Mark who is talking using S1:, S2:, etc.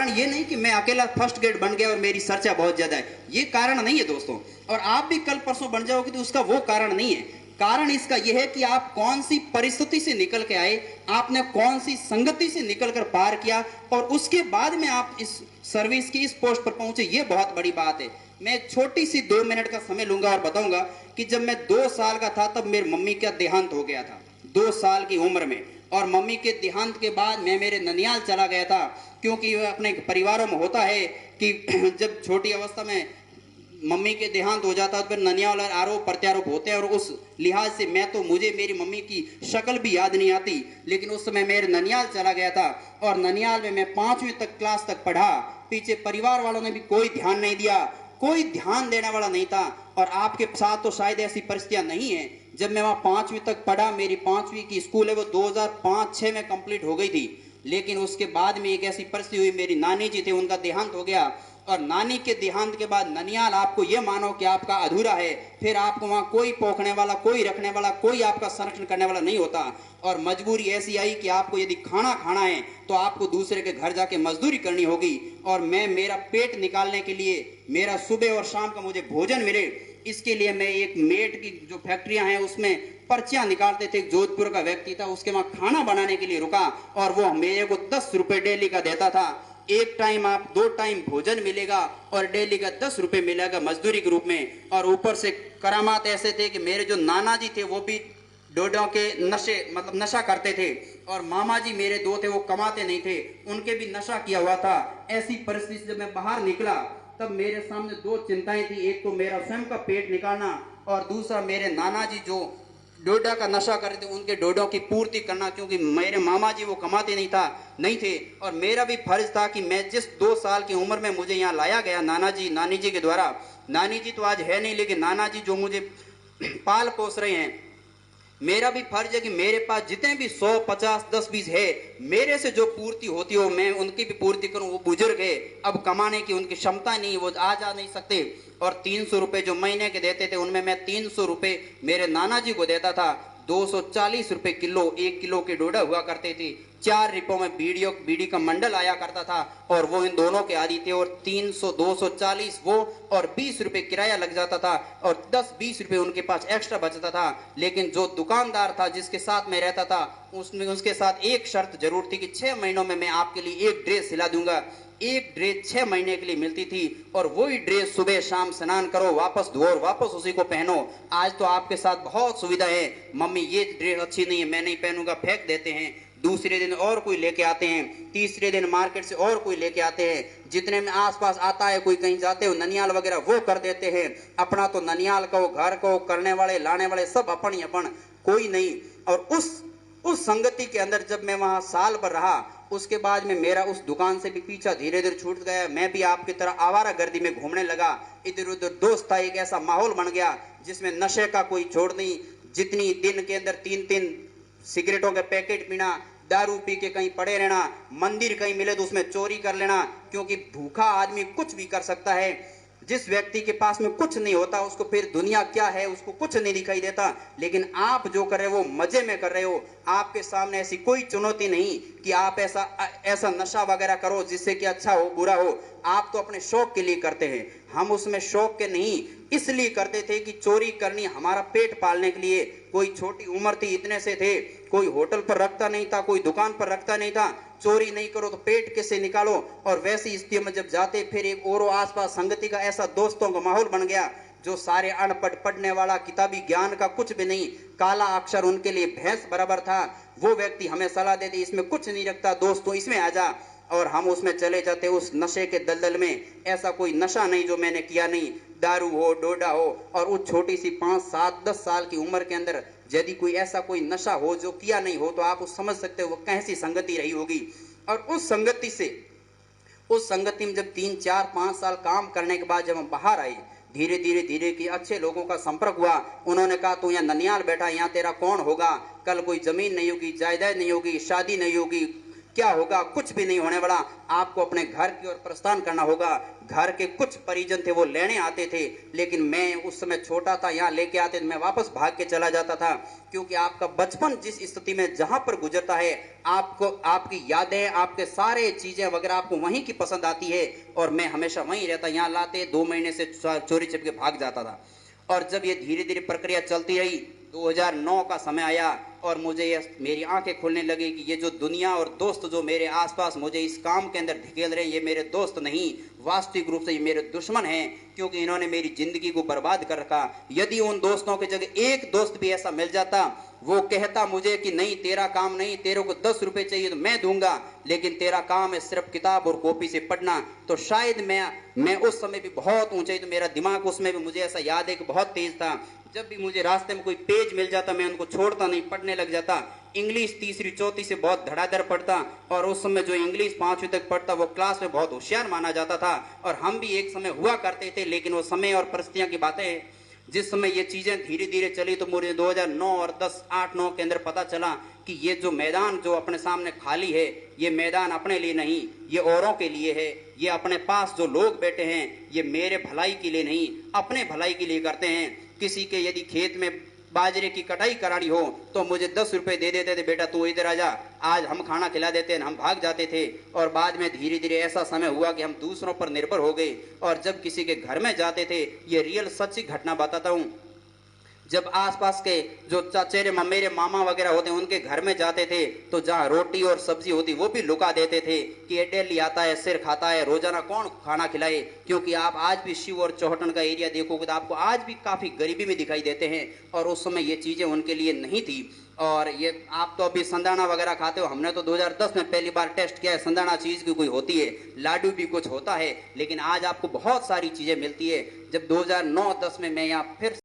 S1: कारण ये नहीं कि मैं अकेला फर्स्ट ग्रेड बन गया और मेरी चर्चा बहुत ज्यादा है, ये कारण नहीं है दोस्तों। और आप भी कल परसों बन जाओगे तो उसका वो कारण नहीं है। कारण इसका यह है कि आप कौन सी परिस्थिति से निकल के आए, आपने कौन सी संगति से निकलकर पार किया, और उसके बाद में आप इस सर्विस की इस पोस्ट पर पहुंचे, ये बहुत बड़ी बात है। मैं छोटी सी 2 मिनट का समय लूंगा और बताऊंगा कि जब मैं 2 साल का था तब मेरी मम्मी का देहांत हो गया था, 2 साल की उम्र में। और मम्मी के देहांत के बाद मैं मेरे ननियाल चला गया था, क्योंकि अपने परिवारों में होता है कि जब छोटी अवस्था में मम्मी के देहांत हो जाता है तो फिर ननियाल और आरोप प्रत्यारोप होते हैं। और उस लिहाज से मुझे मेरी मम्मी की शक्ल भी याद नहीं आती, लेकिन उस समय मेरे ननियाल चला गया था और ननियाल में मैं 5वीं तक क्लास तक पढ़ा। पीछे परिवार वालों ने भी कोई ध्यान नहीं दिया, कोई ध्यान देने वाला नहीं था। और आपके साथ तो शायद ऐसी परिस्थितियां नहीं है। जब मैं वहां 5वीं तक पढ़ा, मेरी 5वीं की स्कूल है वो 2005-6 में कंप्लीट हो गई थी। लेकिन उसके बाद में एक ऐसी परिस्थिति हुई, मेरी नानी जी थे, उनका देहांत हो गया। और नानी के देहांत के बाद ननियाल आपको यह मानो कि आपका अधूरा है, फिर आपको वहां कोई पोखने वाला, कोई रखने वाला, कोई आपका संरक्षण करने वाला नहीं होता। और मजबूरी ऐसी आई कि आपको यदि खाना खाना है तो आपको दूसरे के घर जाके मजदूरी करनी होगी। और मैं मेरा पेट निकालने के लिए, मेरा सुबह और शाम का मुझे भोजन मिले, इसके लिए मैं एक मेट की जो फैक्ट्रियां हैं उसमें पर्चियां निकालते थे। जोधपुर का व्यक्ति था, उसके वहां खाना बनाने के लिए रुका और वो मेरे को 10 रुपए डेली का देता था। एक टाइम आप 2 टाइम भोजन मिलेगा और डेली का 10 रुपए मिलेगा मजदूरी के रूप में। और ऊपर से करामात ऐसे थे कि मेरे जो नाना जी थे वो भी डोडों के नशे, मतलब नशा करते थे। और मामा जी मेरे 2 थे, वो कमाते नहीं थे, उनके भी नशा किया हुआ था। ऐसी परिस्थिति से जब मैं बाहर निकला तब मेरे सामने 2 चिंताएं थी। एक तो मेरा स्वयं का पेट निकालना और दूसरा मेरे नाना जी जो डोडा का नशा कर रहे थे उनके डोडों की पूर्ति करना, क्योंकि मेरे मामा जी वो कमाते नहीं थे। और मेरा भी फर्ज था कि मैं जिस 2 साल की उम्र में मुझे यहाँ लाया गया नानी जी के द्वारा, नानी जी तो आज है नहीं, लेकिन नाना जी जो मुझे पाल पोस रहे हैं, मेरा भी फर्ज है कि मेरे पास जितने भी 100, 50, 10, 20 है, मेरे से जो पूर्ति होती हो मैं उनकी भी पूर्ति करूं। वो बुजुर्ग है, अब कमाने की उनकी क्षमता नहीं, वो आ जा नहीं सकते। और 300 रुपए जो महीने के देते थे उनमें मैं 300 रुपए मेरे नाना जी को देता था। 240 रुपए किलो, 1 किलो के डोडा हुआ करते थे। 4 रिपो में बीड़ी का मंडल आया करता था और वो इन दोनों के आदि थे। और 300, 240 वो, और 20 रुपए किराया लग जाता था और 10-20 रुपए उनके पास एक्स्ट्रा बचता था। लेकिन जो दुकानदार था जिसके साथ मैं रहता था उसमें उसके साथ एक शर्त जरूर थी कि 6 महीनों में मैं आपके लिए एक ड्रेस सिला दूंगा। एक ड्रेस 6 महीने के लिए मिलती थी और वही ड्रेस सुबह शाम स्नान करो, वापस धो और वापस उसी को पहनो। आज तो आपके साथ बहुत सुविधा है, मम्मी ये ड्रेस अच्छी नहीं है, मैं नहीं पहनूंगा, फेंक देते हैं। दूसरे दिन और कोई लेके आते हैं, तीसरे दिन मार्केट से और कोई लेके आते हैं। जितने में आसपास आता है, कोई कहीं जाते हो ननियाल वगैरह वो कर देते हैं। अपना तो ननियाल को, घर को करने वाले लाने वाले सब अपन ही अपन, कोई नहीं। और उस संगति के अंदर जब मैं वहां साल भर रहा, उसके बाद में मेरा उस दुकान से भी पीछा धीरे धीरे छूट गया। मैं भी आपकी तरह आवारागर्दी में घूमने लगा, इधर उधर दोस्त था। एक ऐसा माहौल बन गया जिसमें नशे का कोई छोड़ नहीं। जितनी दिन के अंदर 3-3 सिगरेटों के पैकेट पीना, दारू पी के कहीं पड़े रहना, मंदिर कहीं मिले तो उसमें चोरी कर लेना, क्योंकि भूखा आदमी कुछ भी कर सकता है। जिस व्यक्ति के पास में कुछ नहीं होता उसको फिर दुनिया क्या है उसको कुछ नहीं दिखाई देता। लेकिन आप जो कर रहे हो वो मजे में कर रहे हो। आपके सामने ऐसी कोई चुनौती नहीं कि आप ऐसा नशा वगैरह करो जिससे कि अच्छा हो बुरा हो। आप तो अपने शौक के लिए करते हैं, हम उसमें शौक के नहीं इसलिए करते थे कि चोरी करनी हमारा पेट पालने के लिए। कोई छोटी उम्र थी, इतने से थे, कोई होटल पर रखता नहीं था, कोई दुकान पर रखता नहीं था। चोरी नहीं करो तो पेट कैसे निकालो। और वैसी स्थिति में जब जाते फिर एक और आसपास संगति का ऐसा दोस्तों का माहौल बन गया जो सारे अनपढ़, पढ़ने वाला, किताबी ज्ञान का कुछ भी नहीं, काला अक्षर उनके लिए भैंस बराबर था। वो व्यक्ति हमें सलाह देते इसमें कुछ नहीं रखता दोस्तों, इसमें आ जा। और हम उसमें चले जाते उस नशे के दलदल में। ऐसा कोई नशा नहीं जो मैंने किया नहीं, दारू हो, डोडा हो। और उस छोटी सी 5, 7, 10 साल की उम्र के अंदर यदि कोई ऐसा कोई नशा हो जो किया नहीं हो तो आप उस समझ सकते हो वो कैसी संगति रही होगी। और उस संगति में जब 3, 4, 5 साल काम करने के बाद जब हम बाहर आए, धीरे धीरे कि अच्छे लोगों का संपर्क हुआ। उन्होंने कहा तू यहाँ ननियाल बैठा, यहाँ तेरा कौन होगा, कल कोई जमीन नहीं होगी, जायदाद नहीं होगी, शादी नहीं होगी, क्या होगा? कुछ भी नहीं होने वाला। आपको अपने घर की ओर प्रस्थान करना होगा। घर के कुछ परिजन थे, वो लेने आते थे, लेकिन मैं उस समय छोटा था, यहाँ लेके आते थे, मैं वापस भाग के चला जाता था, क्योंकि आपका बचपन जिस स्थिति में जहां पर गुजरता है, आपको आपकी यादें, आपके सारे चीजें वगैरह आपको वहीं की पसंद आती है। और मैं हमेशा वहीं रहता, यहाँ लाते 2 महीने से चोरी छिप के भाग जाता था। और जब ये धीरे धीरे प्रक्रिया चलती रही, 2009 का समय आया और मुझे ये मेरी आंखें खुलने लगी कि ये जो दुनिया और दोस्त जो मेरे आसपास मुझे इस काम के अंदर ढकेल रहे हैं, ये मेरे दोस्त नहीं, वास्तविक रूप से ये मेरे दुश्मन हैं, क्योंकि इन्होंने मेरी जिंदगी को बर्बाद कर रखा। यदि उन दोस्तों की जगह एक दोस्त भी ऐसा मिल जाता, वो कहता मुझे कि नहीं तेरा काम नहीं, तेरे को 10 रुपए चाहिए तो मैं दूंगा, लेकिन तेरा काम है सिर्फ किताब और कॉपी से पढ़ना, तो शायद मैं उस समय भी बहुत ऊंचाई, तो मेरा दिमाग उसमें भी मुझे ऐसा याद है कि बहुत तेज था। जब भी मुझे रास्ते में कोई पेज मिल जाता, मैं उनको छोड़ता नहीं, पढ़ने लग जाता। इंग्लिश तीसरी चौथी से बहुत धड़ाधड़ पढ़ता, और उस समय जो इंग्लिश 5वीं तक पढ़ता वो क्लास में बहुत होशियार माना जाता था। और हम भी एक समय हुआ करते थे, लेकिन वो समय और परिस्थितियां की बातें हैं। जिस समय ये चीजें धीरे धीरे चली, तो मुझे 2009 और 10-8-9 के अंदर पता चला कि ये जो मैदान जो अपने सामने खाली है, ये मैदान अपने लिए नहीं, ये औरों के लिए है। ये अपने पास जो लोग बैठे हैं, ये मेरे भलाई के लिए नहीं, अपने भलाई के लिए करते हैं। किसी के यदि खेत में बाजरे की कटाई करानी हो तो मुझे 10 रुपए दे देते थे, बेटा तू इधर आ जा, आज हम खाना खिला देते हैं, हम भाग जाते थे। और बाद में धीरे धीरे ऐसा समय हुआ कि हम दूसरों पर निर्भर हो गए। और जब किसी के घर में जाते थे, ये रियल सच्ची घटना बताता हूँ, जब आसपास के जो चचेरे मेरे मामा वगैरह होते हैं उनके घर में जाते थे, तो जहाँ रोटी और सब्जी होती वो भी लुका देते थे कि ये डेली आता है, सिर खाता है, रोजाना कौन खाना खिलाए। क्योंकि आप आज भी शिव और चौहटन का एरिया देखोगे तो आपको आज भी काफी गरीबी में दिखाई देते हैं, और उस समय ये चीजें उनके लिए नहीं थी। और ये आप तो अभी संदाना वगैरह खाते हो, हमने तो 2010 में पहली बार टेस्ट किया है, संदाना चीज की कोई होती है, लाडू भी कुछ होता है, लेकिन आज आपको बहुत सारी चीजें मिलती है। जब 2009-10 में मैं यहाँ फिर